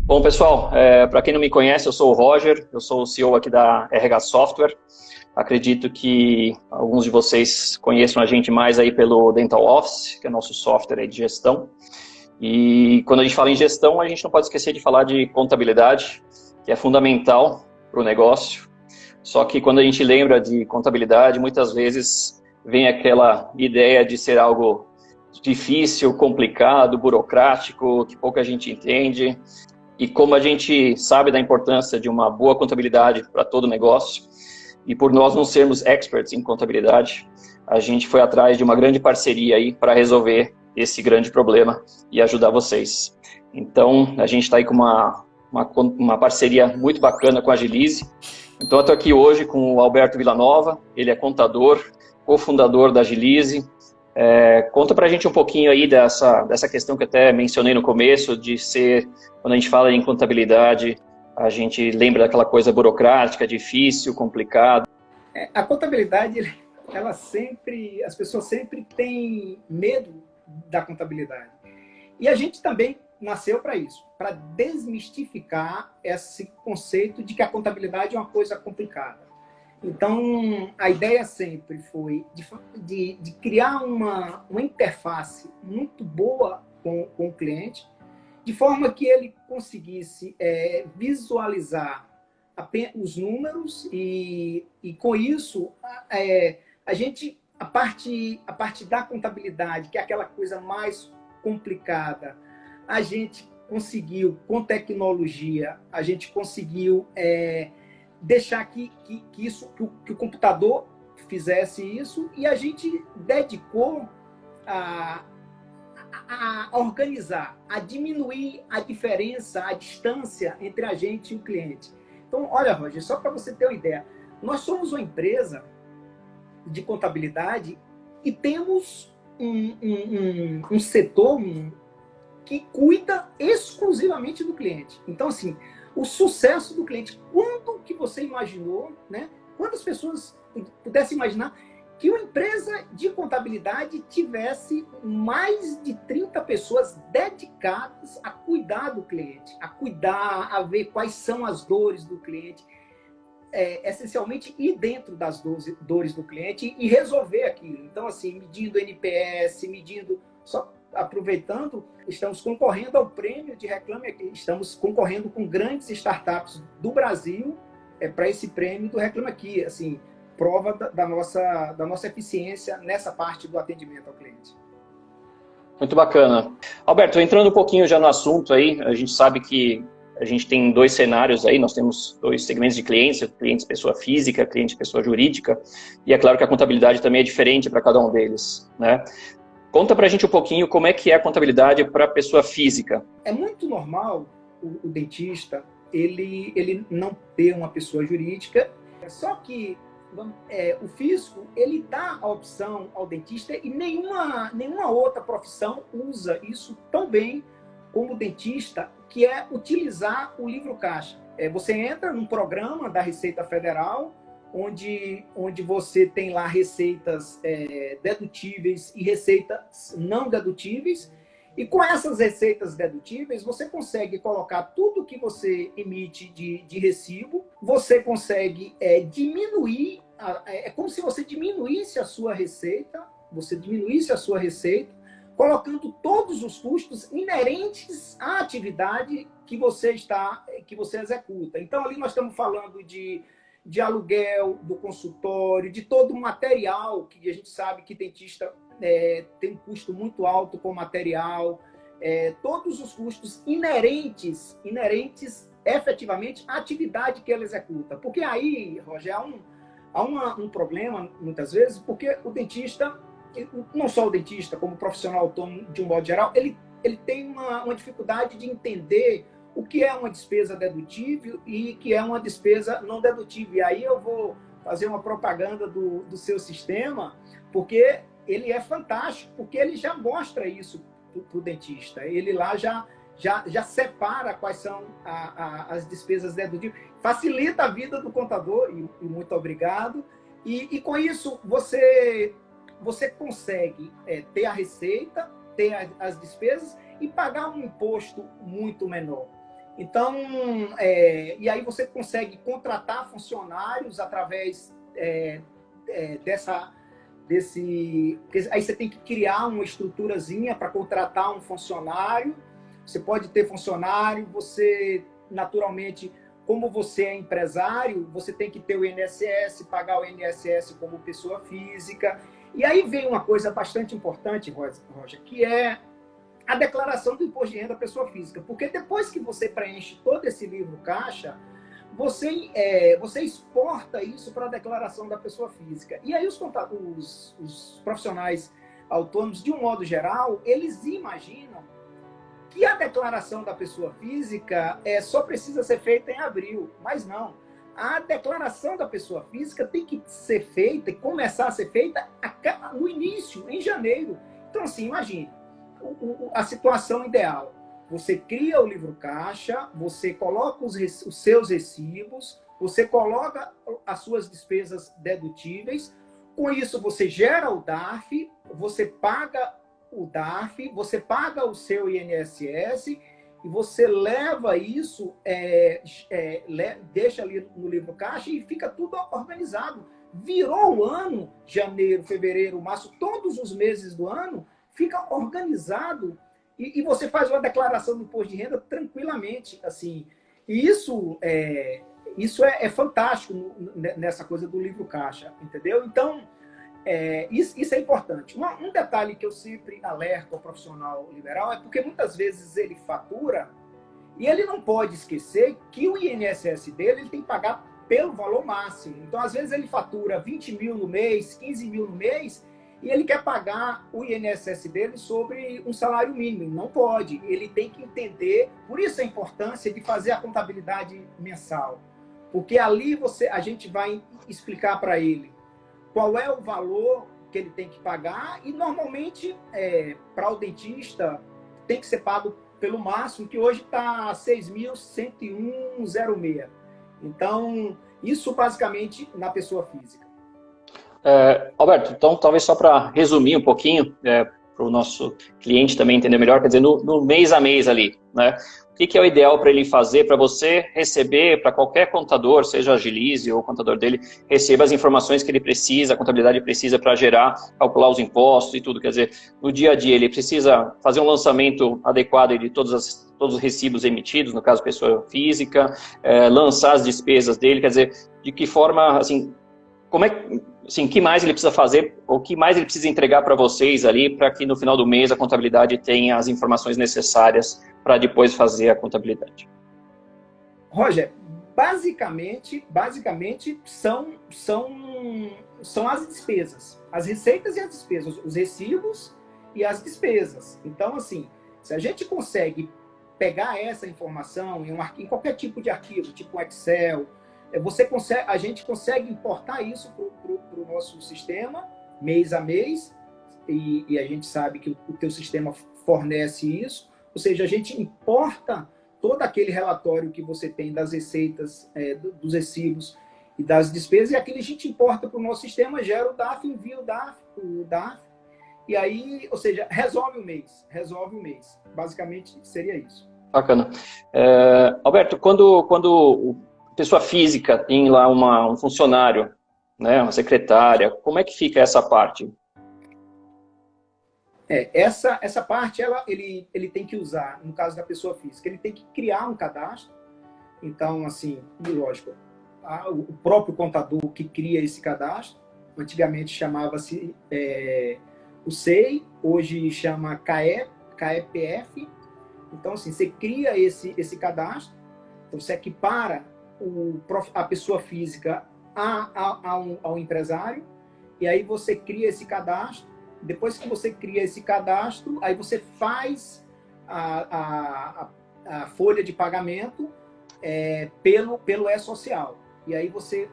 Bom, pessoal, para quem não me conhece, eu sou o Roger, eu sou o CEO aqui da RH Software. Acredito que alguns de vocês conheçam a gente mais aí pelo Dental Office, que é nosso software aí de gestão. E quando a gente fala em gestão, a gente não pode esquecer de falar de contabilidade, que é fundamental para o negócio. Só que quando a gente lembra de contabilidade, muitas vezes vem aquela ideia de ser algo difícil, complicado, burocrático, que pouca gente entende. E como a gente sabe da importância de uma boa contabilidade para todo negócio, e por nós não sermos experts em contabilidade, a gente foi atrás de uma grande parceria aí para resolver esse grande problema e ajudar vocês. Então, a gente está aí com uma parceria muito bacana com a Agilize. Então, eu estou aqui hoje com o Alberto Villanova, ele é contador, cofundador da Agilize. Conta pra gente um pouquinho aí dessa questão que eu até mencionei no começo, de ser, quando a gente fala em contabilidade, a gente lembra daquela coisa burocrática, difícil, complicada. A contabilidade, as pessoas sempre têm medo da contabilidade. E a gente também nasceu para isso, para desmistificar esse conceito de que a contabilidade é uma coisa complicada. Então, a ideia sempre foi de criar uma interface muito boa com o cliente, de forma que ele conseguisse visualizar os números e com isso, a parte da contabilidade, que é aquela coisa mais complicada, a gente conseguiu, com tecnologia, a gente conseguiu deixar que o computador fizesse isso, e a gente dedicou a organizar, a diminuir a diferença, a distância entre a gente e o cliente. Então, olha, Roger, só para você ter uma ideia, nós somos uma empresa de contabilidade e temos um setor que cuida exclusivamente do cliente. Então, assim, o sucesso do cliente, quando que você imaginou, né? Quantas pessoas pudessem imaginar que uma empresa de contabilidade tivesse mais de 30 pessoas dedicadas a cuidar do cliente, a cuidar, a ver quais são as dores do cliente, essencialmente ir dentro das dores do cliente e resolver aquilo. Então, assim, medindo NPS, só aproveitando, estamos concorrendo ao prêmio de Reclame Aqui. Estamos concorrendo com grandes startups do Brasil para esse prêmio do Reclame Aqui. Assim, prova da nossa eficiência nessa parte do atendimento ao cliente. Muito bacana. Alberto, entrando um pouquinho já no assunto aí, a gente sabe que a gente tem dois cenários aí, nós temos dois segmentos de clientes pessoa física, cliente pessoa jurídica, e é claro que a contabilidade também é diferente para cada um deles, né? Conta pra gente um pouquinho como é que é a contabilidade para a pessoa física. É muito normal o dentista, ele não ter uma pessoa jurídica, só que o fisco, ele dá a opção ao dentista e nenhuma outra profissão usa isso tão bem como o dentista, que é utilizar o livro caixa. Você entra num programa da Receita Federal, onde você tem lá receitas dedutíveis e receitas não dedutíveis, e com essas receitas dedutíveis, você consegue colocar tudo que você emite de recibo, você consegue diminuir, é como se você diminuísse a sua receita, colocando todos os custos inerentes à atividade que você executa. Então, ali nós estamos falando de aluguel do consultório, de todo o material, que a gente sabe que dentista tem um custo muito alto com material, todos os custos inerentes efetivamente à atividade que ele executa. Porque aí, Roger, há um problema, muitas vezes, porque o dentista, não só o dentista, como profissional autônomo de um modo geral, ele tem uma dificuldade de entender o que é uma despesa dedutível e o que é uma despesa não dedutível. E aí eu vou fazer uma propaganda do seu sistema, porque ele é fantástico, porque ele já mostra isso para o dentista. Ele lá já separa quais são as despesas dedutíveis, facilita a vida do contador, e muito obrigado. E com isso, você consegue ter a receita, ter as despesas e pagar um imposto muito menor. Então, e aí você consegue contratar funcionários através aí você tem que criar uma estruturazinha para contratar um funcionário. Você pode ter funcionário, você, naturalmente, como você é empresário, você tem que ter o INSS, pagar o INSS como pessoa física. E aí vem uma coisa bastante importante, Roger, que é a declaração do imposto de renda da pessoa física. Porque depois que você preenche todo esse livro caixa, você exporta isso para a declaração da pessoa física. E aí os profissionais autônomos, de um modo geral, eles imaginam que a declaração da pessoa física só precisa ser feita em abril, mas não. A declaração da pessoa física tem que ser feita e começar a ser feita no início, em janeiro. Então, assim, imagine a situação ideal. Você cria o livro caixa, você coloca os seus recibos, você coloca as suas despesas dedutíveis. Com isso, você gera o DARF, você paga o DARF, você paga o seu INSS e você leva isso, deixa ali no livro caixa e fica tudo organizado. Virou o ano, janeiro, fevereiro, março, todos os meses do ano, fica organizado e você faz uma declaração do imposto de renda tranquilamente. Assim. E isso é fantástico nessa coisa do livro caixa, entendeu? Então, isso é importante. Um detalhe que eu sempre alerto ao profissional liberal é porque muitas vezes ele fatura e ele não pode esquecer que o INSS dele ele tem que pagar pelo valor máximo. Então, às vezes, ele fatura 20 mil no mês, 15 mil no mês, e ele quer pagar o INSS dele sobre um salário mínimo. Não pode. Ele tem que entender, por isso a importância de fazer a contabilidade mensal. Porque ali a gente vai explicar para ele qual é o valor que ele tem que pagar e, normalmente, para o dentista, tem que ser pago pelo máximo, que hoje está 6.101,06. Então, isso basicamente na pessoa física. Alberto, então talvez só para resumir um pouquinho, para o nosso cliente também entender melhor, quer dizer, no mês a mês ali, né? O que é o ideal para ele fazer, para você receber, para qualquer contador, seja Agilize ou o contador dele, receba as informações que ele precisa, a contabilidade precisa para gerar, calcular os impostos e tudo, quer dizer, no dia a dia ele precisa fazer um lançamento adequado de todos os recibos emitidos, no caso pessoa física, lançar as despesas dele, quer dizer, de que forma, assim, assim, o que mais ele precisa fazer, ou o que mais ele precisa entregar para vocês ali, para que no final do mês a contabilidade tenha as informações necessárias para depois fazer a contabilidade? Roger, basicamente são as despesas, as receitas e as despesas, os recibos e as despesas. Então, assim, se a gente consegue pegar essa informação em qualquer tipo de arquivo, tipo um Excel, a gente consegue importar isso para o nosso sistema, mês a mês, e a gente sabe que o teu sistema fornece isso, ou seja, a gente importa todo aquele relatório que você tem das receitas, dos recibos e das despesas, e aquele a gente importa para o nosso sistema, gera o DARF, envia o DARF, e aí, ou seja, resolve o mês. Basicamente, seria isso. Bacana. Alberto, quando pessoa física tem lá um funcionário, né, uma secretária, como é que fica essa parte? Essa parte ele tem que usar, no caso da pessoa física, ele tem que criar um cadastro. Então, assim, lógico, o próprio contador que cria esse cadastro, antigamente chamava-se o SEI, hoje chama CAEPF. Então, assim, você cria esse cadastro, então você equipara a pessoa física ao empresário, e aí você cria esse cadastro. Depois que você cria esse cadastro, aí você faz a folha de pagamento pelo E-Social. E aí você,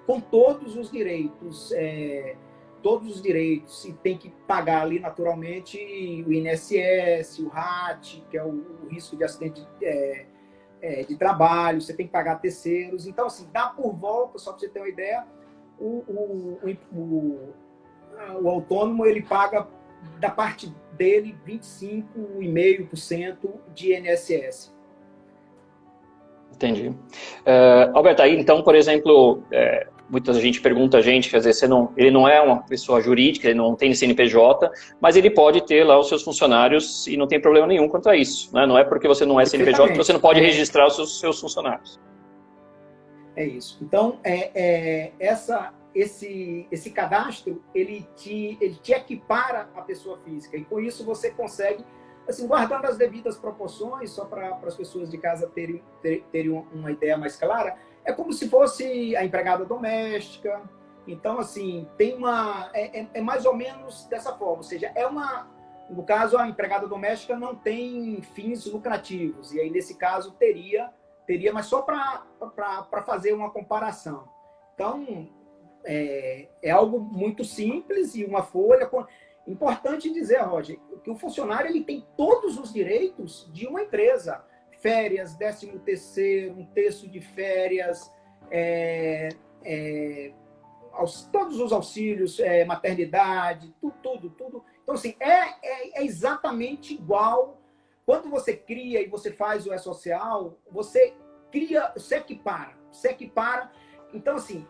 com todos os direitos, e tem que pagar ali naturalmente o INSS, o RAT, que é o risco de acidente de trabalho, você tem que pagar terceiros. Então, assim, dá por volta, só para você ter uma ideia, o autônomo ele paga da parte dele 25,5% de INSS. Entendi. Alberto, aí então, por exemplo, muita gente pergunta a gente, quer dizer, ele não é uma pessoa jurídica, ele não tem CNPJ, mas ele pode ter lá os seus funcionários e não tem problema nenhum quanto a isso, né? Não é porque você não é CNPJ que você não pode registrar os seus funcionários. É isso. Então, esse cadastro, ele te equipara à pessoa física. E com isso você consegue, assim, guardando as devidas proporções, só para as pessoas de casa terem uma ideia mais clara, é como se fosse a empregada doméstica. Então, assim, é mais ou menos dessa forma. Ou seja, no caso, a empregada doméstica não tem fins lucrativos. E aí, nesse caso, teria, mas só para fazer uma comparação. Então, é algo muito simples e uma folha. Importante dizer, Roger, que o funcionário ele tem todos os direitos de uma empresa. Férias, 13º, um terço de férias, todos os auxílios, maternidade, tudo. Então, assim, é exatamente igual. Quando você cria e você faz o E-Social, você cria, se equipara. Então, assim,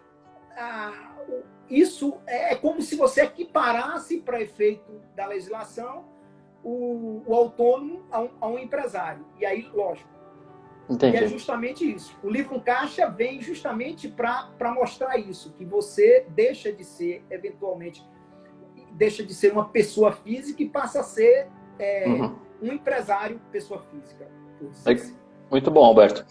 isso é como se você equiparasse, para efeito da legislação, o autônomo a um empresário. E aí, lógico, entendi. E é justamente isso. O livro Caixa vem justamente para mostrar isso, que você deixa de ser, eventualmente, uma pessoa física e passa a ser um empresário pessoa física. Muito bom, Alberto.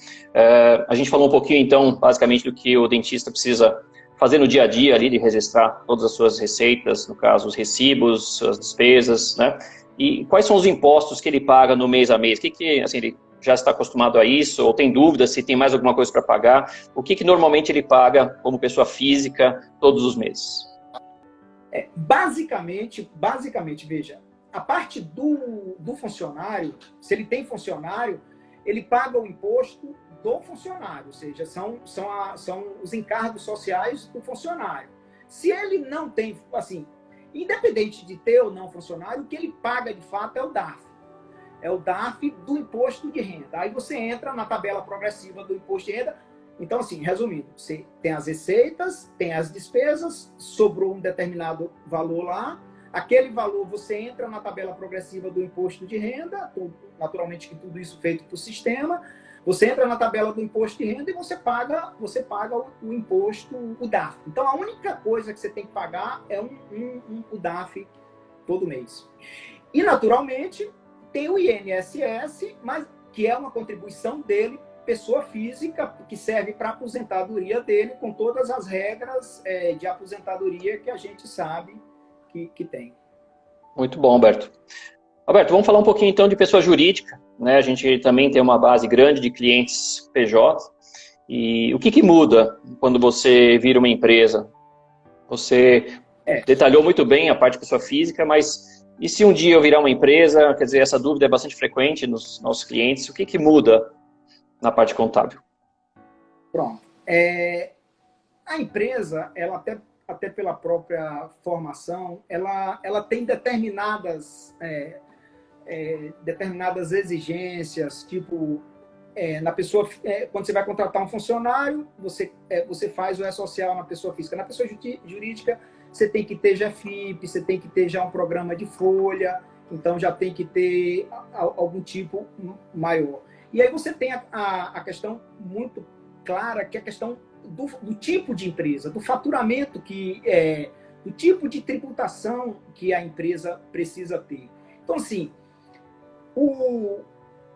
A gente falou um pouquinho, então, basicamente, do que o dentista precisa fazer no dia a dia ali, de registrar todas as suas receitas, no caso, os recibos, as despesas, né? E quais são os impostos que ele paga no mês a mês? Assim, ele já está acostumado a isso, ou tem dúvida se tem mais alguma coisa para pagar? O que normalmente ele paga como pessoa física todos os meses? Basicamente, veja, a parte do funcionário, se ele tem funcionário, ele paga o imposto do funcionário, ou seja, são os encargos sociais do funcionário. Se ele não tem, assim, independente de ter ou não funcionário, o que ele paga de fato é o DARF. É o DARF do imposto de renda. Aí você entra na tabela progressiva do imposto de renda. Então, assim, resumindo, você tem as receitas, tem as despesas, sobrou um determinado valor lá, aquele valor você entra na tabela progressiva do imposto de renda, naturalmente que tudo isso feito por sistema, você entra na tabela do imposto de renda e você paga o imposto, o DARF. Então, a única coisa que você tem que pagar é o DARF todo mês. E, naturalmente, tem o INSS, mas que é uma contribuição dele, pessoa física, que serve para a aposentadoria dele, com todas as regras de aposentadoria que a gente sabe que tem. Muito bom, Alberto. Alberto, vamos falar um pouquinho então de pessoa jurídica, né? A gente também tem uma base grande de clientes PJ. E o que muda quando você vira uma empresa? Você detalhou muito bem a parte de pessoa física, mas e se um dia eu virar uma empresa? Quer dizer, essa dúvida é bastante frequente nos nossos clientes. O que muda na parte contábil? Pronto. A empresa, ela até pela própria formação, ela tem determinadas exigências, tipo, na pessoa, quando você vai contratar um funcionário, você faz o E-Social na pessoa física. Na pessoa jurídica, você tem que ter já FIP, você tem que ter já um programa de folha, então já tem que ter algum tipo maior. E aí você tem a questão muito clara, que é a questão do tipo de empresa, do faturamento, do tipo de tributação que a empresa precisa ter. Então, assim,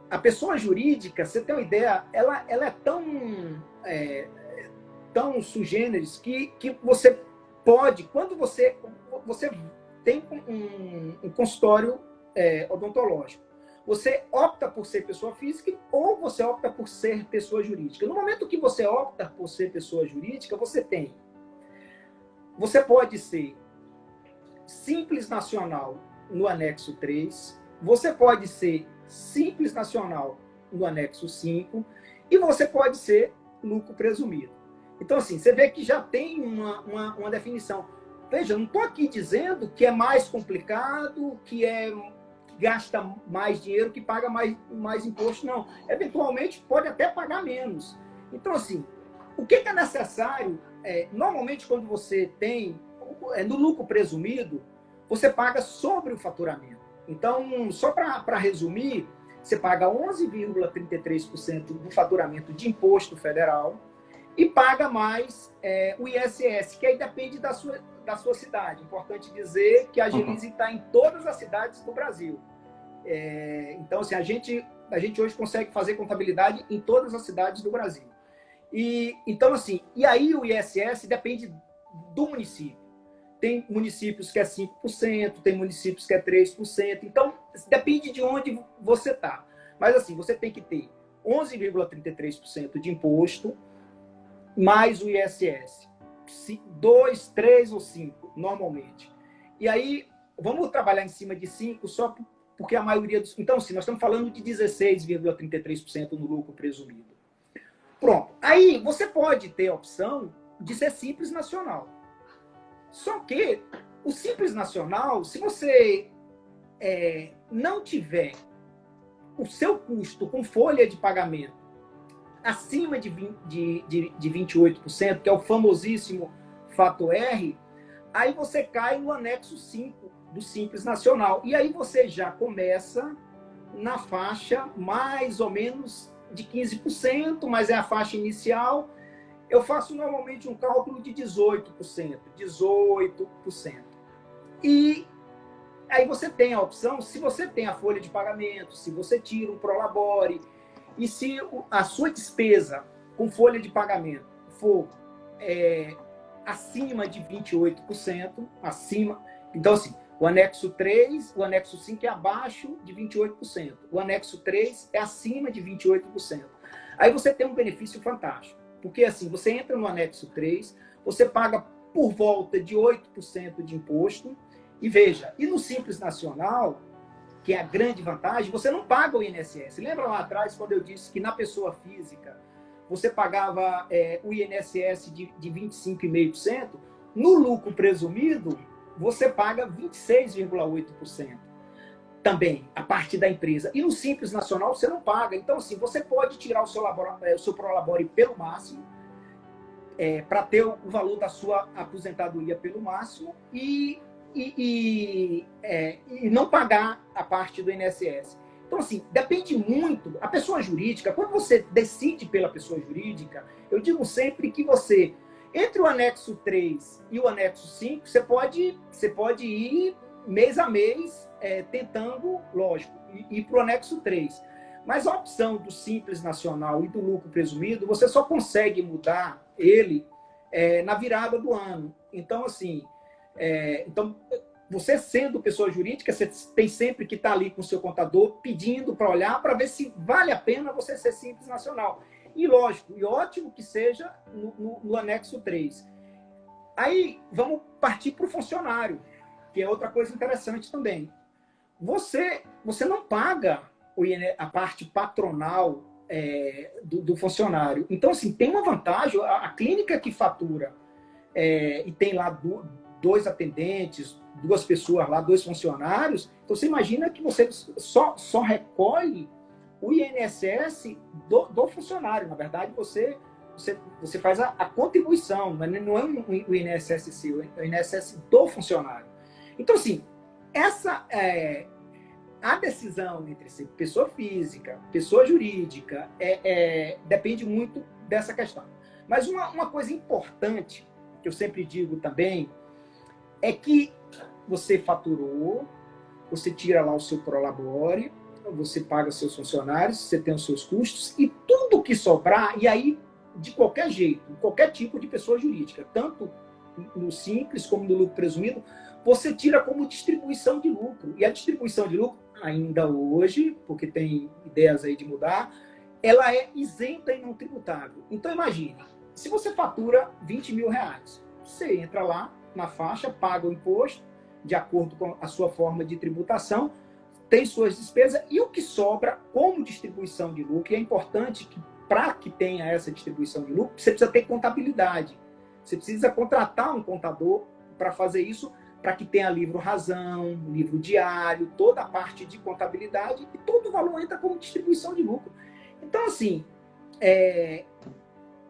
a pessoa jurídica, você tem uma ideia, ela é tão sui generis que você pode, quando você tem um consultório odontológico, você opta por ser pessoa física ou você opta por ser pessoa jurídica. No momento que você opta por ser pessoa jurídica, você pode ser simples nacional no anexo 3, você pode ser simples nacional no anexo 5 e você pode ser lucro presumido. Então, assim, você vê que já tem uma definição. Veja, não estou aqui dizendo que é mais complicado, que gasta mais dinheiro, que paga mais imposto, não. Eventualmente, pode até pagar menos. Então, assim, o que é necessário? Normalmente, quando você tem, no lucro presumido, você paga sobre o faturamento. Então, só para resumir, você paga 11,33% do faturamento de imposto federal e paga mais o ISS, que aí depende da sua cidade. Importante dizer que a Agilize está em todas as cidades do Brasil. Então, assim, a gente hoje consegue fazer contabilidade em todas as cidades do Brasil. Então, assim, e aí o ISS depende do município. Tem municípios que é 5%, tem municípios que é 3%. Então, depende de onde você está. Mas, assim, você tem que ter 11,33% de imposto, mais o ISS. 2, 3 ou 5, normalmente. E aí, vamos trabalhar em cima de 5, só porque a maioria dos... Então, assim, nós estamos falando de 16,33% no lucro presumido. Pronto. Aí, você pode ter a opção de ser Simples Nacional. Só que o Simples Nacional, se você não tiver o seu custo com folha de pagamento acima de 28%, que é o famosíssimo fator R, aí você cai no anexo 5 do Simples Nacional. E aí você já começa na faixa mais ou menos de 15%, mas é a faixa inicial. Eu faço normalmente um cálculo de 18%. E aí você tem a opção, se você tem a folha de pagamento, se você tira o Prolabore, e se a sua despesa com folha de pagamento for acima de 28%, então assim, o anexo 3, o anexo 5 é abaixo de 28%, o anexo 3 é acima de 28%. Aí você tem um benefício fantástico. Porque, assim, você entra no anexo 3, você paga por volta de 8% de imposto. E veja, e no Simples Nacional, que é a grande vantagem, você não paga o INSS. Lembra lá atrás, quando eu disse que na pessoa física você pagava o INSS de 25,5%? No lucro presumido, você paga 26,8%. Também, a parte da empresa. E no Simples Nacional você não paga. Então, assim, você pode tirar o seu Prolabore pelo máximo, para ter o valor da sua aposentadoria pelo máximo e não pagar a parte do INSS. Então, assim, depende muito. A pessoa jurídica, quando você decide pela pessoa jurídica, eu digo sempre que você, entre o anexo 3 e o anexo 5, você pode ir mês a mês, tentando, lógico, ir para o anexo 3. Mas a opção do Simples Nacional e do lucro presumido, você só consegue mudar ele na virada do ano. Então, assim, você sendo pessoa jurídica, você tem sempre que estar ali com o seu contador pedindo para olhar, para ver se vale a pena você ser Simples Nacional. E lógico, e ótimo que seja no anexo 3. Aí, vamos partir para o funcionário, que é outra coisa interessante também. Você não paga a parte patronal do funcionário. Então, assim, tem uma vantagem. A clínica que fatura e tem lá 2 atendentes, 2 pessoas lá, 2 funcionários, então você imagina que você só recolhe o INSS do funcionário. Na verdade, você faz a contribuição, não é o INSS seu, é o INSS do funcionário. Então, assim, a decisão entre ser pessoa física, pessoa jurídica, depende muito dessa questão. Mas uma coisa importante, que eu sempre digo também, é que você faturou, você tira lá o seu Prolabore, você paga seus funcionários, você tem os seus custos, e tudo que sobrar, e aí, de qualquer jeito, qualquer tipo de pessoa jurídica, tanto no Simples como no lucro presumido, você tira como distribuição de lucro. E a distribuição de lucro, ainda hoje, porque tem ideias aí de mudar, ela é isenta e não tributável. Então, imagine, se você fatura 20 mil reais, você entra lá na faixa, paga o imposto, de acordo com a sua forma de tributação, tem suas despesas, e o que sobra como distribuição de lucro, e é importante que, para que tenha essa distribuição de lucro, você precisa ter contabilidade. Você precisa contratar um contador para fazer isso, para que tenha livro razão, livro diário, toda a parte de contabilidade, e todo o valor entra como distribuição de lucro. Então, assim,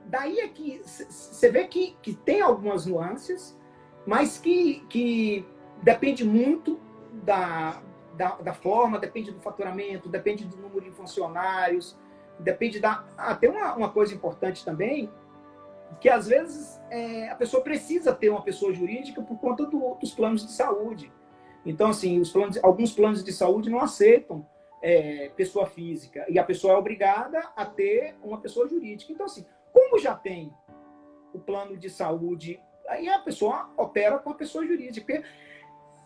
daí é que você vê que tem algumas nuances, mas que depende muito da forma, depende do faturamento, depende do número de funcionários, depende até uma coisa importante também, que às vezes a pessoa precisa ter uma pessoa jurídica por conta dos planos de saúde. Então, assim, alguns planos de saúde não aceitam pessoa física, e a pessoa é obrigada a ter uma pessoa jurídica. Então, assim, como já tem o plano de saúde, aí a pessoa opera com a pessoa jurídica. Porque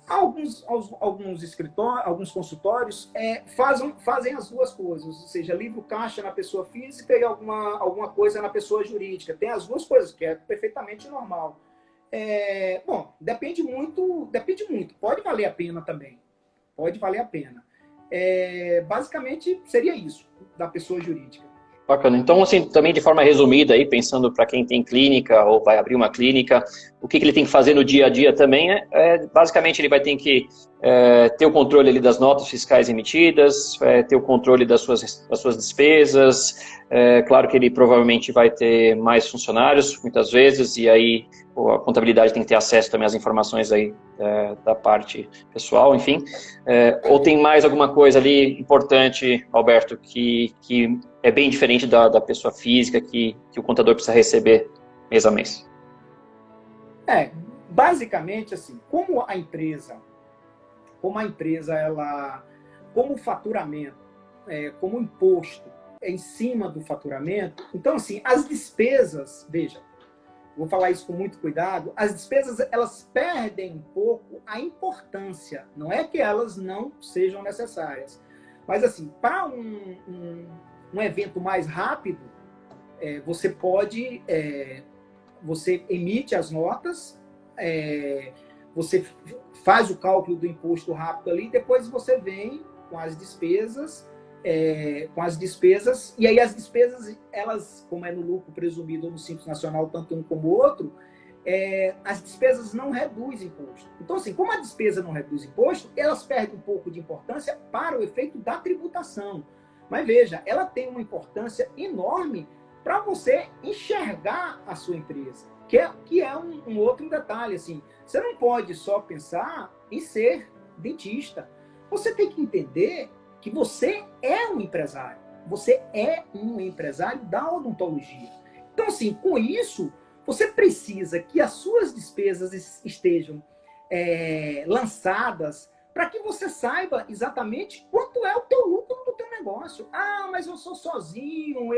alguns escritórios, alguns consultórios fazem as duas coisas, ou seja, livro caixa na pessoa física e alguma coisa na pessoa jurídica. Tem as duas coisas, que é perfeitamente normal. Bom, depende muito. Pode valer a pena também. Pode valer a pena. Basicamente, seria isso, da pessoa jurídica. Bacana. Então, assim, também de forma resumida, aí, pensando para quem tem clínica ou vai abrir uma clínica, o que ele tem que fazer no dia a dia também basicamente, ele vai ter que ter o controle ali das notas fiscais emitidas, ter o controle das suas despesas. Claro que ele provavelmente vai ter mais funcionários, muitas vezes, e aí a contabilidade tem que ter acesso também às informações aí da parte pessoal, enfim. Ou tem mais alguma coisa ali importante, Alberto, que é bem diferente da pessoa física que o contador precisa receber mês a mês? Basicamente, assim, como o faturamento, como o imposto é em cima do faturamento, então, assim, as despesas, veja, vou falar isso com muito cuidado, as despesas, elas perdem um pouco a importância, não é que elas não sejam necessárias, mas, assim, para um evento mais rápido, você emite as notas, você faz o cálculo do imposto rápido ali, depois você vem com as despesas, e aí as despesas, elas, como é no lucro presumido ou no Simples Nacional, tanto um como o outro, as despesas não reduzem imposto. Então, assim, como a despesa não reduz imposto, elas perdem um pouco de importância para o efeito da tributação. Mas veja, ela tem uma importância enorme para você enxergar a sua empresa, que é um outro detalhe. Assim, você não pode só pensar em ser dentista. Você tem que entender que você é um empresário. Você é um empresário da odontologia. Então, assim, com isso, você precisa que as suas despesas estejam lançadas para que você saiba exatamente quanto é o teu lucro do teu negócio. Ah, mas eu sou sozinho,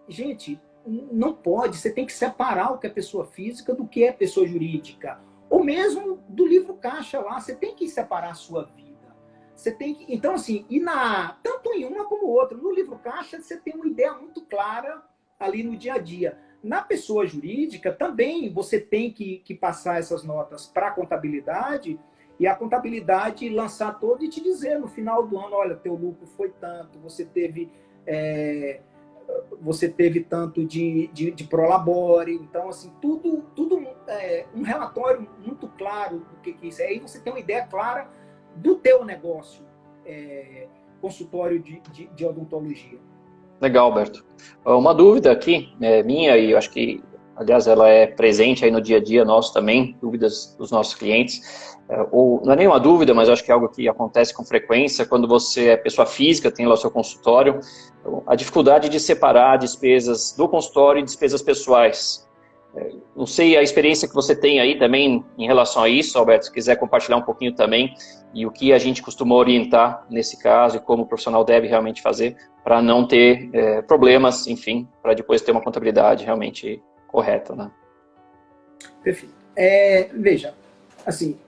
Gente, não pode. Você tem que separar o que é pessoa física do que é pessoa jurídica. Ou mesmo do livro caixa lá, você tem que separar a sua vida. Você tem que... Então, assim, tanto em uma como outra. No livro caixa, você tem uma ideia muito clara ali no dia a dia. Na pessoa jurídica, também você tem que passar essas notas para a contabilidade, e a contabilidade lançar todo e te dizer no final do ano, olha, teu lucro foi tanto, você teve tanto de prolabore. Então, assim, tudo um relatório muito claro do que é isso. Aí você tem uma ideia clara do teu negócio, consultório de odontologia. Legal, Alberto. Uma dúvida aqui, minha, e eu acho que, aliás, ela é presente aí no dia a dia nosso também, dúvidas dos nossos clientes, ou não é nenhuma dúvida, mas eu acho que é algo que acontece com frequência, quando você é pessoa física, tem lá o seu consultório, a dificuldade de separar despesas do consultório e despesas pessoais. Não sei a experiência que você tem aí também em relação a isso, Alberto, se quiser compartilhar um pouquinho também, e o que a gente costuma orientar nesse caso, e como o profissional deve realmente fazer, para não ter problemas, enfim, para depois ter uma contabilidade realmente correta, né? Perfeito. Veja, assim,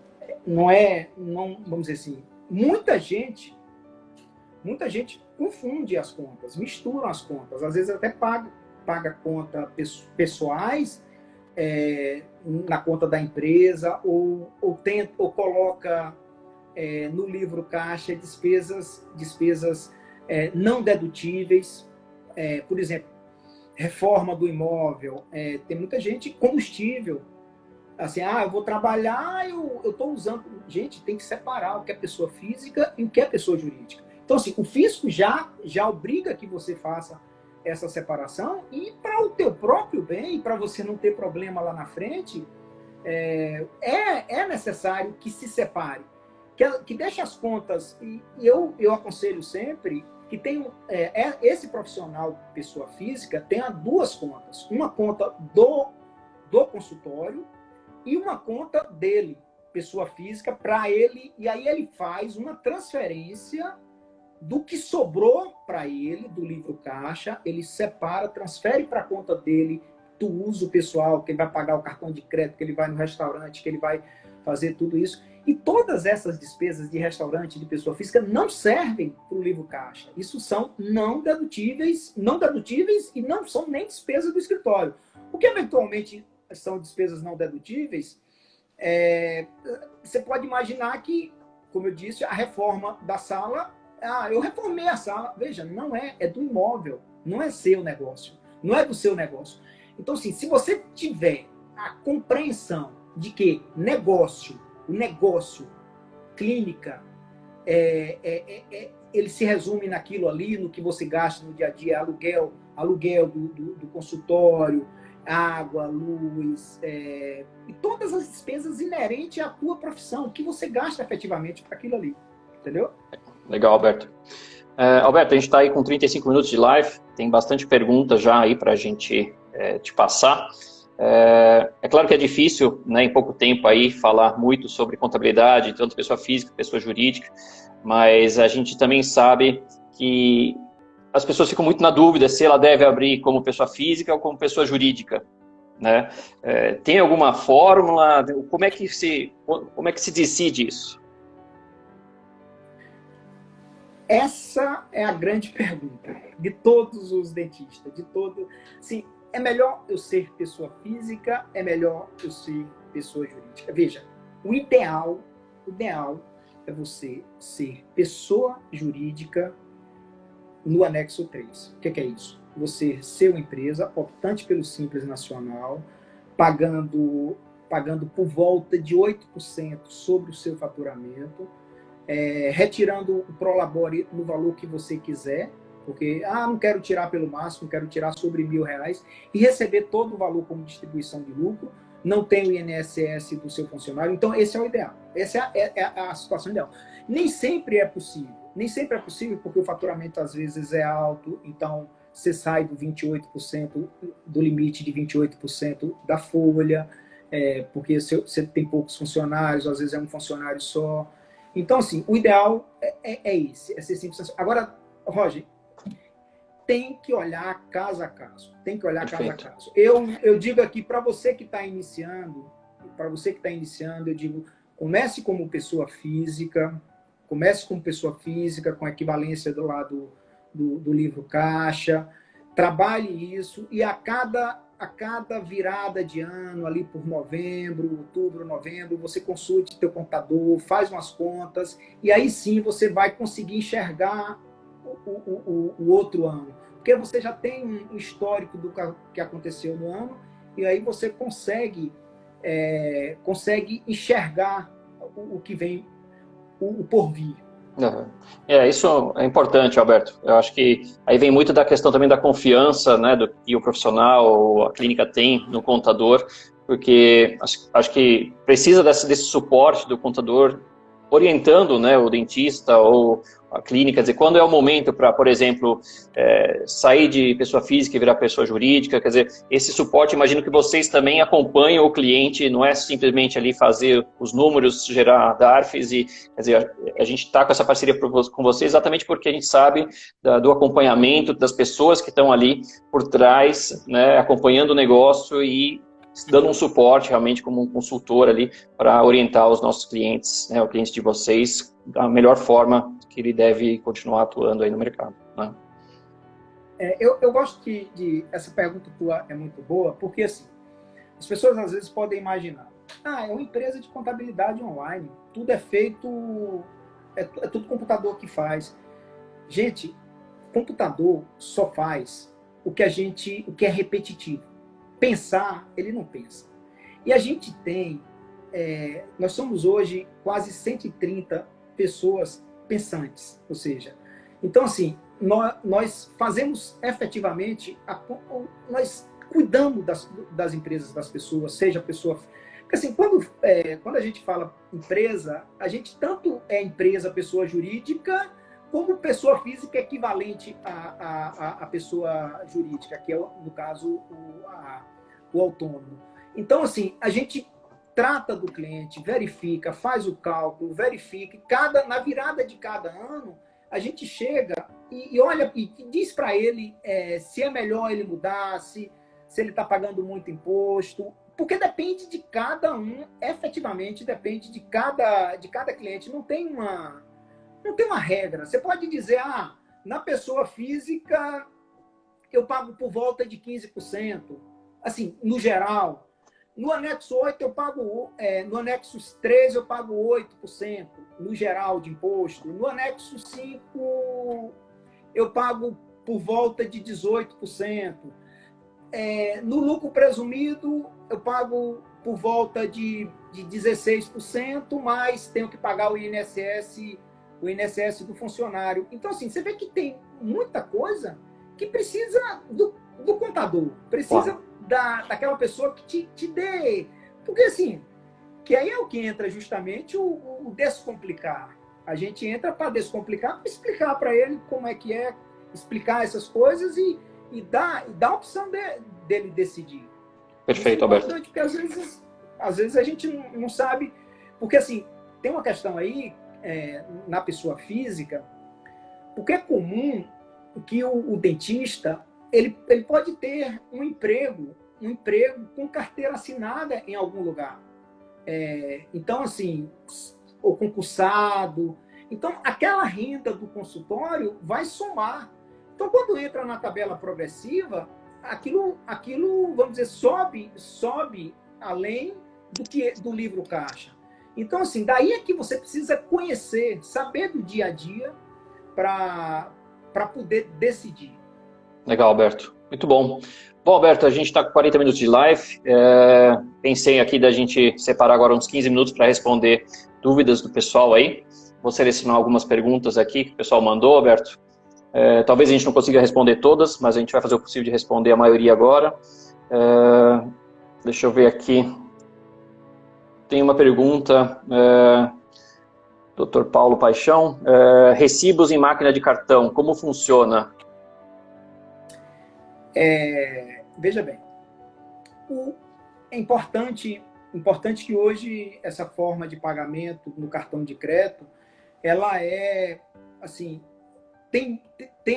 vamos dizer assim, muita gente confunde as contas, mistura as contas, às vezes até paga conta pessoais na conta da empresa, ou coloca no livro caixa despesas não dedutíveis, por exemplo, reforma do imóvel, tem muita gente, combustível. Assim, eu vou trabalhar, eu estou usando... Gente, tem que separar o que é pessoa física e o que é pessoa jurídica. Então, assim, o fisco já obriga que você faça essa separação, e para o teu próprio bem, para você não ter problema lá na frente, é necessário que se separe, que deixe as contas, e eu aconselho sempre que esse profissional, pessoa física, tenha duas contas. Uma conta do consultório e uma conta dele, pessoa física, para ele, e aí ele faz uma transferência do que sobrou para ele, do livro caixa, ele separa, transfere para a conta dele, do uso pessoal, que ele vai pagar o cartão de crédito, que ele vai no restaurante, que ele vai fazer tudo isso. E todas essas despesas de restaurante, de pessoa física, não servem para o livro caixa. Isso são não dedutíveis e não são nem despesas do escritório. O que eventualmente são despesas não dedutíveis, você pode imaginar que, como eu disse, a reforma da sala, eu reformei a sala. Veja, não é do imóvel, não é seu negócio, não é do seu negócio. Então, assim, se você tiver a compreensão de que o negócio, clínica, ele se resume naquilo ali, no que você gasta no dia a dia, aluguel do consultório, água, luz, e todas as despesas inerentes à tua profissão, o que você gasta efetivamente para aquilo ali, entendeu? Legal, Alberto. Alberto, a gente está aí com 35 minutos de live, tem bastante perguntas já aí para a gente te passar. É claro que é difícil, né, em pouco tempo aí, falar muito sobre contabilidade, tanto pessoa física, pessoa jurídica, mas a gente também sabe que as pessoas ficam muito na dúvida se ela deve abrir como pessoa física ou como pessoa jurídica, né? Tem alguma fórmula? Como é que se decide isso? Essa é a grande pergunta de todos os dentistas, Sim, é melhor eu ser pessoa física, é melhor eu ser pessoa jurídica. Veja, o ideal é você ser pessoa jurídica no anexo 3. O que é isso? Você ser uma empresa optante pelo Simples Nacional, pagando por volta de 8% sobre o seu faturamento, retirando o Prolabore no valor que você quiser, porque, não quero tirar pelo máximo, quero tirar sobre R$1.000, e receber todo o valor como distribuição de lucro, não tem o INSS do seu funcionário. Então, esse é o ideal. Essa é a situação ideal. Nem sempre é possível, porque o faturamento às vezes é alto, então você sai do 28%, do limite de 28% da folha, porque você tem poucos funcionários, às vezes é um funcionário só. Então, assim, o ideal é esse, é ser simples. Agora, Roger, tem que olhar caso a caso. Perfeito. Caso a caso. Eu digo aqui, para você que está iniciando, eu digo, comece como pessoa física, com a equivalência do lado do livro caixa, trabalhe isso, e a cada virada de ano, ali por outubro, novembro, você consulte teu contador, faz umas contas, e aí sim você vai conseguir enxergar o outro ano. Porque você já tem um histórico do que aconteceu no ano, e aí você consegue enxergar o que vem, o porvir. Uhum. Isso é importante, Alberto. Eu acho que aí vem muito da questão também da confiança, né, do que o profissional ou a clínica tem no contador, porque acho que precisa desse suporte do contador orientando, né, o dentista ou a clínica, quer dizer, quando é o momento para, por exemplo, sair de pessoa física e virar pessoa jurídica, quer dizer, esse suporte, imagino que vocês também acompanham o cliente, não é simplesmente ali fazer os números, gerar DARFs, e, quer dizer, a gente está com essa parceria com vocês exatamente porque a gente sabe do acompanhamento das pessoas que estão ali por trás, né, acompanhando o negócio e dando um suporte realmente como um consultor ali para orientar os nossos clientes, né, o cliente de vocês, da melhor forma que ele deve continuar atuando aí no mercado, né? Eu gosto essa pergunta tua é muito boa, porque assim, as pessoas às vezes podem imaginar, é uma empresa de contabilidade online, tudo é feito, é tudo computador que faz. Gente, computador só faz o que é repetitivo. Pensar, ele não pensa. E a gente tem, nós somos hoje quase 130 pessoas pensantes, ou seja, então assim, nós fazemos efetivamente, nós cuidamos das empresas das pessoas, seja pessoa... Porque assim, quando a gente fala empresa, a gente tanto é empresa, pessoa jurídica, como pessoa física equivalente à pessoa jurídica, que é, no caso, o autônomo. Então, assim, a gente trata do cliente, verifica, faz o cálculo, verifica, na virada de cada ano, a gente chega e olha e diz para ele se é melhor ele mudar, se ele está pagando muito imposto, porque depende de cada um, efetivamente depende de cada cliente. Não tem uma regra. Você pode dizer, na pessoa física eu pago por volta de 15%. Assim, no geral. No anexo 8 eu pago, no anexo 3 eu pago 8%, no geral de imposto. No anexo 5 eu pago por volta de 18%. No lucro presumido eu pago por volta de 16%, mas tenho que pagar o INSS do funcionário. Então, assim, você vê que tem muita coisa que precisa do contador, precisa daquela pessoa que te dê... Porque, assim, que aí é o que entra justamente o descomplicar. A gente entra para descomplicar, para explicar para ele como é que é, explicar essas coisas e dar a opção dele decidir. Perfeito, Alberto. Porque às vezes a gente não sabe... Porque, assim, tem uma questão aí, na pessoa física, porque é comum que o dentista ele pode ter um emprego com carteira assinada em algum lugar. Então, assim, ou concursado. Então, aquela renda do consultório vai somar. Então, quando entra na tabela progressiva, aquilo vamos dizer, sobe além do livro caixa. Então, assim, daí é que você precisa conhecer, saber do dia a dia para poder decidir. Legal, Alberto. Muito bom. Bom, Alberto, a gente está com 40 minutos de live. Pensei aqui da gente separar agora uns 15 minutos para responder dúvidas do pessoal aí. Vou selecionar algumas perguntas aqui que o pessoal mandou, Alberto. Talvez a gente não consiga responder todas, mas a gente vai fazer o possível de responder a maioria agora. Deixa eu ver aqui. Tem uma pergunta, Dr. Paulo Paixão. Recibos em máquina de cartão, como funciona? Veja bem, é importante que hoje essa forma de pagamento no cartão de crédito, ela assim, tem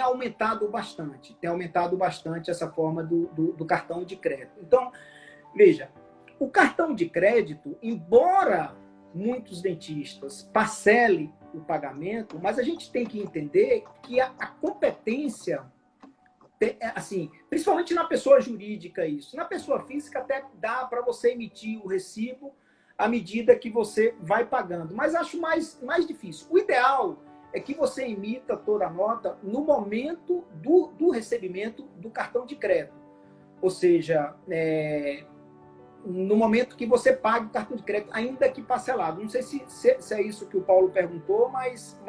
aumentado bastante. Tem aumentado bastante essa forma do cartão de crédito. Então, veja, o cartão de crédito, embora muitos dentistas parcelem o pagamento, mas a gente tem que entender que a competência, assim, principalmente na pessoa jurídica isso. Na pessoa física até dá para você emitir o recibo à medida que você vai pagando. Mas acho mais difícil. O ideal é que você emita toda a nota no momento do recebimento do cartão de crédito. Ou seja, no momento que você paga o cartão de crédito, ainda que parcelado. Não sei se é isso que o Paulo perguntou, mas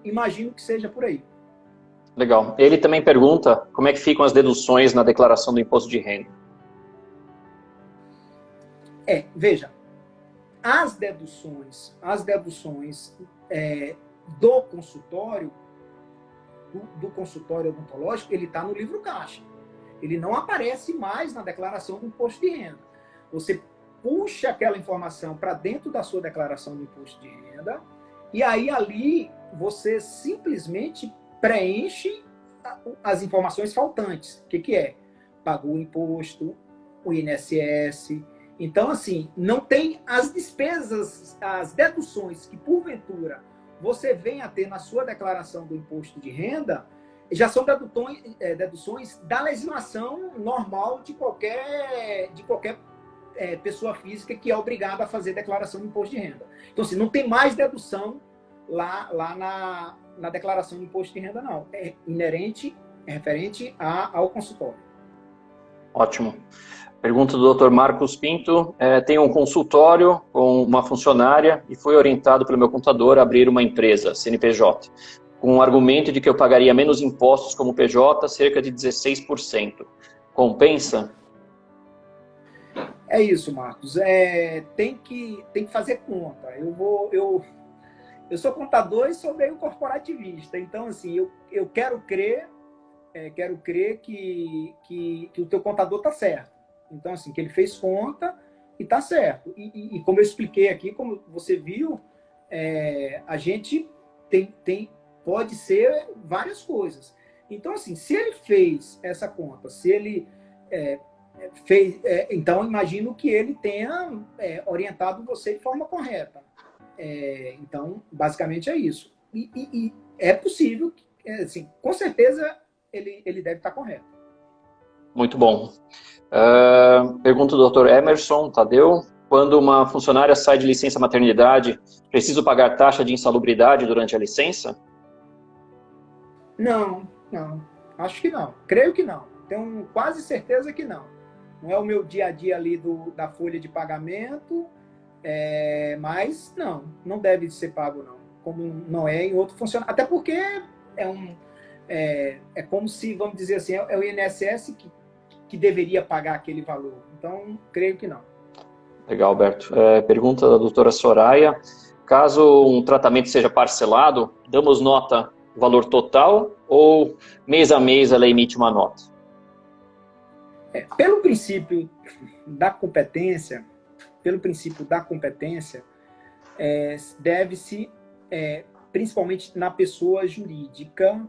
imagino que seja por aí. Legal. Ele também pergunta como é que ficam as deduções na declaração do imposto de renda. Veja, as deduções do consultório odontológico, ele está no livro caixa. Ele não aparece mais na declaração do imposto de renda. Você puxa aquela informação para dentro da sua declaração do imposto de renda e aí ali você simplesmente preenche as informações faltantes. O que é? Pagou o imposto, o INSS. Então, assim, não tem as despesas, as deduções que, porventura, você venha a ter na sua declaração do imposto de renda, já são deduções da legislação normal de qualquer pessoa física que é obrigada a fazer declaração de imposto de renda. Então, assim, não tem mais dedução lá na declaração de imposto de renda, não. É inerente, é referente ao consultório. Ótimo. Pergunta do Dr. Marcos Pinto. Tenho um consultório com uma funcionária e fui orientado pelo meu contador a abrir uma empresa, CNPJ, com o argumento de que eu pagaria menos impostos como PJ, cerca de 16%. Compensa? É isso, Marcos. Tem que fazer conta. Eu sou contador e sou meio corporativista. Então, assim, eu quero crer que o teu contador está certo. Então, assim, que ele fez conta e está certo. E como eu expliquei aqui, como você viu, a gente pode ser várias coisas. Então, assim, se ele fez essa conta, se ele fez, então imagino que ele tenha orientado você de forma correta. Então, basicamente é isso. E é possível, assim, com certeza ele deve estar correto. Muito bom. Pergunta do Dr. Emerson Tadeu. Quando uma funcionária sai de licença maternidade, preciso pagar taxa de insalubridade durante a licença? Não. Acho que não. Creio que não. Tenho quase certeza que não. Não é o meu dia a dia ali da folha de pagamento, mas não deve ser pago, não. Como não é em outro funcionário. Até porque é como se, vamos dizer assim, é o INSS que deveria pagar aquele valor. Então, creio que não. Legal, Alberto. Pergunta da doutora Soraya. Caso um tratamento seja parcelado, damos nota valor total ou mês a mês ela emite uma nota? Pelo princípio da competência, deve-se, principalmente na pessoa jurídica,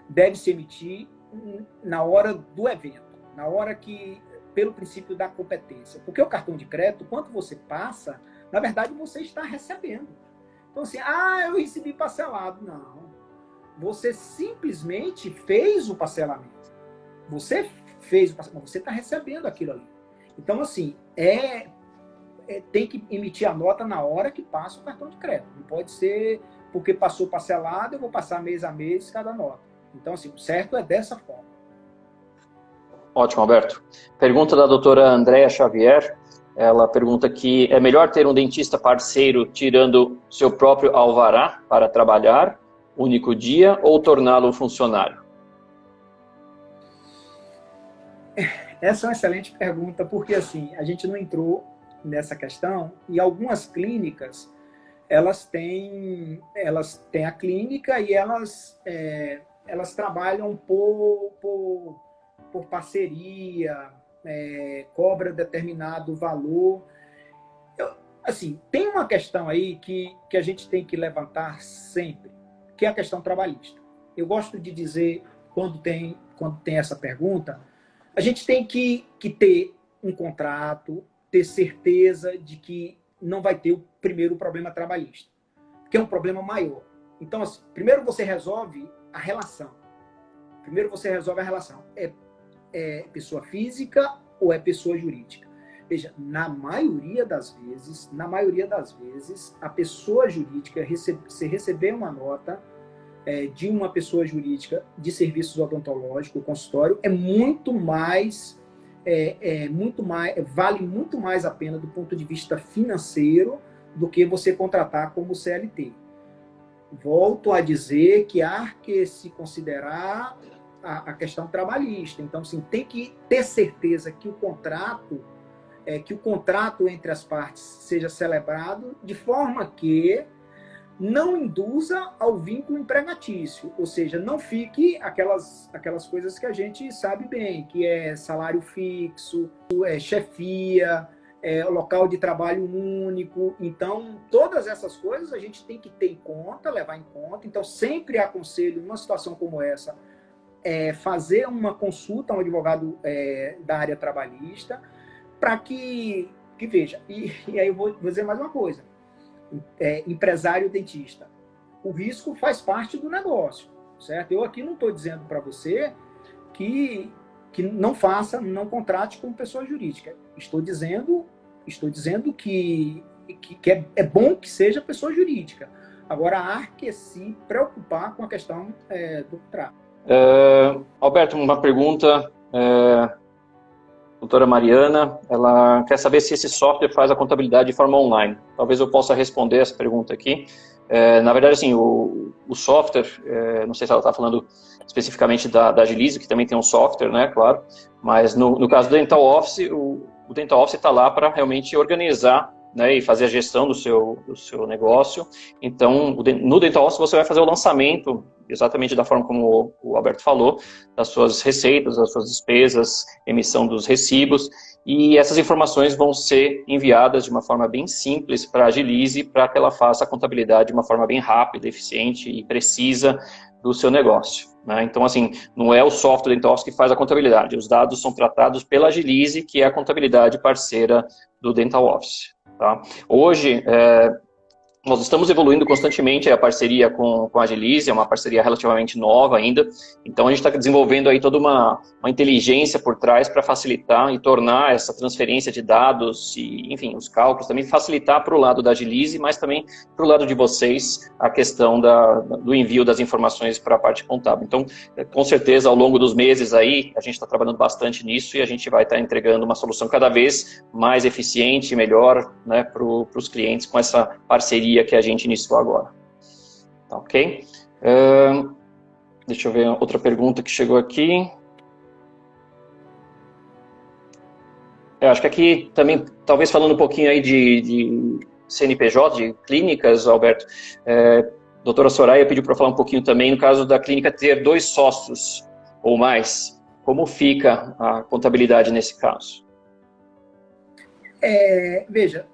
deve-se emitir na hora do evento, na hora que, pelo princípio da competência. Porque o cartão de crédito, quando você passa, na verdade você está recebendo. Então assim, eu recebi parcelado. Não. Você simplesmente fez o parcelamento. Você fez o parcelamento, você está recebendo aquilo ali. Então assim, tem que emitir a nota na hora que passa o cartão de crédito. Não pode ser porque passou parcelado, eu vou passar mês a mês cada nota. Então, assim, o certo é dessa forma. Ótimo, Alberto. Pergunta da doutora Andréa Xavier. Ela pergunta que é melhor ter um dentista parceiro tirando seu próprio alvará para trabalhar, único dia, ou torná-lo funcionário? Essa é uma excelente pergunta, porque assim, a gente não entrou nessa questão e algumas clínicas, elas têm a clínica e elas trabalham por parceria, cobra determinado valor. Assim, tem uma questão aí que a gente tem que levantar sempre, que é a questão trabalhista. Eu gosto de dizer, quando tem essa pergunta, a gente tem que ter um contrato, ter certeza de que não vai ter o primeiro problema trabalhista, que é um problema maior. Então, assim, primeiro você resolve a relação. É pessoa física ou é pessoa jurídica? Veja, na maioria das vezes, a pessoa jurídica, se receber uma nota de uma pessoa jurídica de serviços odontológicos, o consultório, vale muito mais a pena do ponto de vista financeiro do que você contratar como CLT. Volto a dizer que há que se considerar a questão trabalhista. Então, assim, tem que ter certeza que o contrato entre as partes seja celebrado de forma que não induza ao vínculo empregatício, ou seja, não fique aquelas coisas que a gente sabe bem, que é salário fixo, chefia, local de trabalho único. Então, todas essas coisas a gente tem que ter em conta, levar em conta. Então, sempre aconselho, numa situação como essa, fazer uma consulta a um advogado da área trabalhista, para que veja. E aí eu vou dizer mais uma coisa. Empresário dentista. O risco faz parte do negócio, certo? Eu aqui não estou dizendo para você que não contrate como pessoa jurídica. Estou dizendo que é bom que seja pessoa jurídica. Agora, há que se preocupar com a questão do contrato. Alberto, uma pergunta doutora Mariana, ela quer saber se esse software faz a contabilidade de forma online. Talvez eu possa responder essa pergunta aqui. Na verdade, assim, o software, não sei se ela está falando especificamente da Agilize, que também tem um software, né, claro, mas no caso do Dental Office, o Dental Office está lá para realmente organizar, né, e fazer a gestão do seu negócio. Então, no Dental Office você vai fazer o lançamento, exatamente da forma como o Alberto falou, das suas receitas, das suas despesas, emissão dos recibos, e essas informações vão ser enviadas de uma forma bem simples para a Agilize, para que ela faça a contabilidade de uma forma bem rápida, eficiente e precisa do seu negócio, né? Então, assim, não é o software Dental Office que faz a contabilidade, os dados são tratados pela Agilize, que é a contabilidade parceira do Dental Office, tá? Hoje, nós estamos evoluindo constantemente a parceria com a Agilize, é uma parceria relativamente nova ainda, então a gente está desenvolvendo aí toda uma inteligência por trás para facilitar e tornar essa transferência de dados e, enfim, os cálculos, também facilitar para o lado da Agilize, mas também para o lado de vocês a questão do envio das informações para a parte contábil. Então, com certeza, ao longo dos meses aí, a gente está trabalhando bastante nisso e a gente vai estar entregando uma solução cada vez mais eficiente e melhor, né, para os clientes com essa parceria que a gente iniciou agora. Tá, ok? Deixa eu ver outra pergunta que chegou aqui. Acho que aqui também, talvez falando um pouquinho aí de CNPJ, de clínicas, Alberto, doutora Soraya pediu para falar um pouquinho também no caso da clínica ter 2 sócios ou mais. Como fica a contabilidade nesse caso? Veja,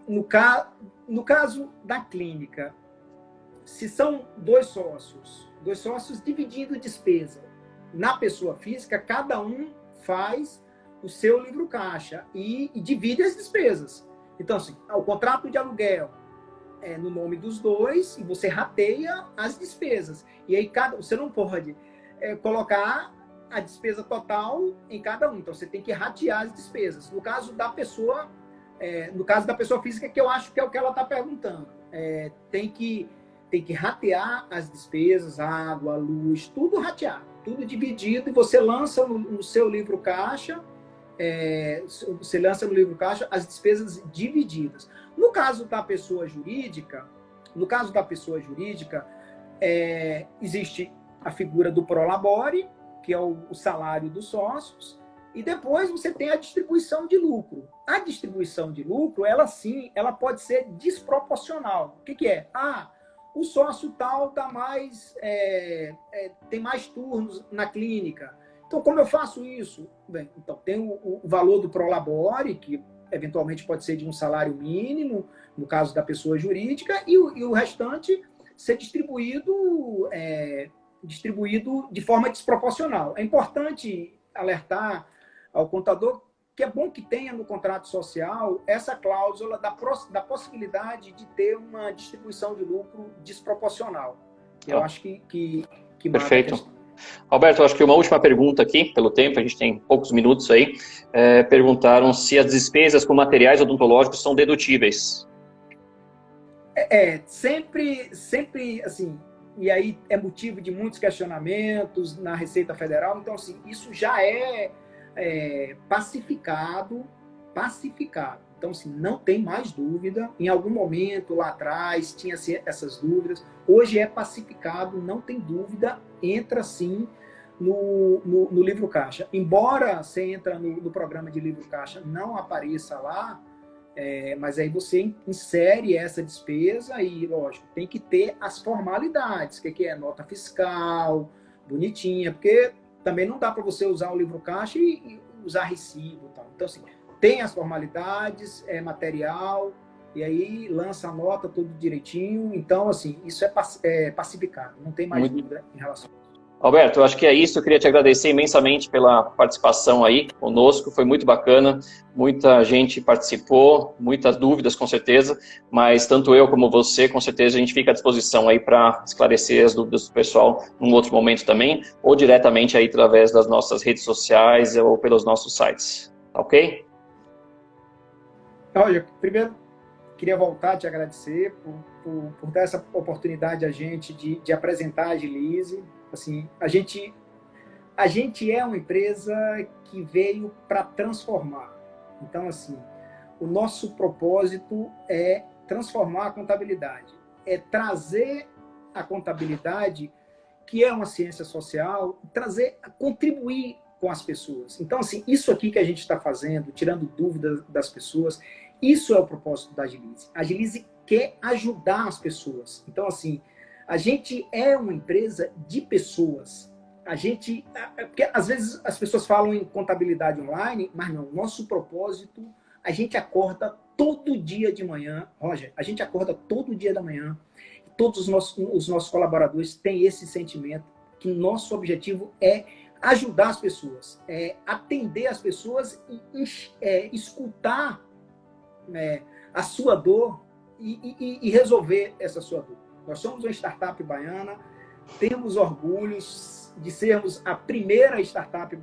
no caso da clínica, se são 2 sócios dividindo despesa na pessoa física, cada um faz o seu livro caixa e divide as despesas. Então, assim, o contrato de aluguel é no nome dos 2 e você rateia as despesas. E aí você não pode colocar a despesa total em cada um. Então, você tem que ratear as despesas. No caso da pessoa física, que eu acho que é o que ela está perguntando, tem que ratear as despesas, água, luz, tudo ratear, tudo dividido, e você lança no seu livro caixa, as despesas divididas. No caso da pessoa jurídica, existe a figura do prolabore, que é o salário dos sócios, e depois você tem a distribuição de lucro. A distribuição de lucro, ela sim, ela pode ser desproporcional. O que é? O sócio tal tem mais turnos na clínica. Então, como eu faço isso? Bem, então, tem o valor do prolabore, que eventualmente pode ser de um salário mínimo, no caso da pessoa jurídica, e o restante ser distribuído de forma desproporcional. É importante alertar ao contador que é bom que tenha no contrato social essa cláusula da possibilidade de ter uma distribuição de lucro desproporcional. Eu acho que perfeito. Alberto, acho que uma última pergunta aqui, pelo tempo, a gente tem poucos minutos aí. Perguntaram se as despesas com materiais odontológicos são dedutíveis. Sempre, assim, e aí é motivo de muitos questionamentos na Receita Federal. Então, assim, isso já é pacificado. Então, assim, não tem mais dúvida. Em algum momento lá atrás tinha essas dúvidas. Hoje é pacificado, não tem dúvida. Entra sim no livro caixa. Embora você entra no programa de livro caixa, não apareça lá, mas aí você insere essa despesa e, lógico, tem que ter as formalidades, que é nota fiscal, bonitinha, porque também não dá para você usar o livro caixa e usar recibo e tal. Então, assim, tem as formalidades, material, e aí lança a nota tudo direitinho. Então, assim, isso é pacificado, não tem mais dúvida em relação a isso. Alberto, eu acho que é isso. Eu queria te agradecer imensamente pela participação aí conosco. Foi muito bacana. Muita gente participou, muitas dúvidas, com certeza. Mas tanto eu como você, com certeza, a gente fica à disposição aí para esclarecer as dúvidas do pessoal num outro momento também, ou diretamente aí através das nossas redes sociais ou pelos nossos sites. Ok? Olha, primeiro, queria voltar a te agradecer por dar essa oportunidade a gente de apresentar a Agilize. Assim, a a gente é uma empresa que veio para transformar. Então, assim, o nosso propósito é transformar a contabilidade, é trazer a contabilidade, que é uma ciência social, contribuir com as pessoas. Então, assim, isso aqui que a gente está fazendo, tirando dúvidas das pessoas, isso é o propósito da Agilize. A Agilize quer ajudar as pessoas. Então, assim, a gente é uma empresa de pessoas. Porque às vezes as pessoas falam em contabilidade online, mas não, nosso propósito, a gente acorda todo dia de manhã, Roger, a gente acorda todo dia da manhã, todos os nossos colaboradores têm esse sentimento, que nosso objetivo é ajudar as pessoas, é atender as pessoas e escutar, né, a sua dor e resolver essa sua dor. Nós somos uma startup baiana, temos orgulhos de sermos a primeira startup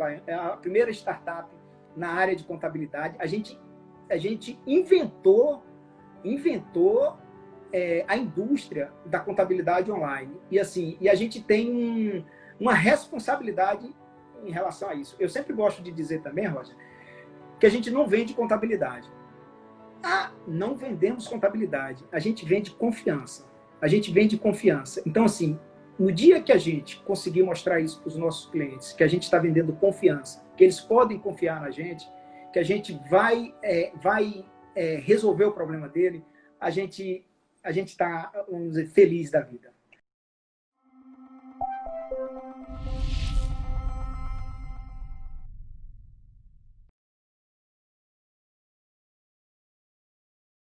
na área de contabilidade. A gente inventou a indústria da contabilidade online. E assim, a gente tem uma responsabilidade em relação a isso. Eu sempre gosto de dizer também, Roger, que a gente não vende contabilidade. Não vendemos contabilidade. A gente vende confiança. A gente vende confiança. Então, assim, no dia que a gente conseguir mostrar isso para os nossos clientes, que a gente está vendendo confiança, que eles podem confiar na gente, que a gente vai resolver o problema dele, a gente está, vamos dizer, feliz da vida.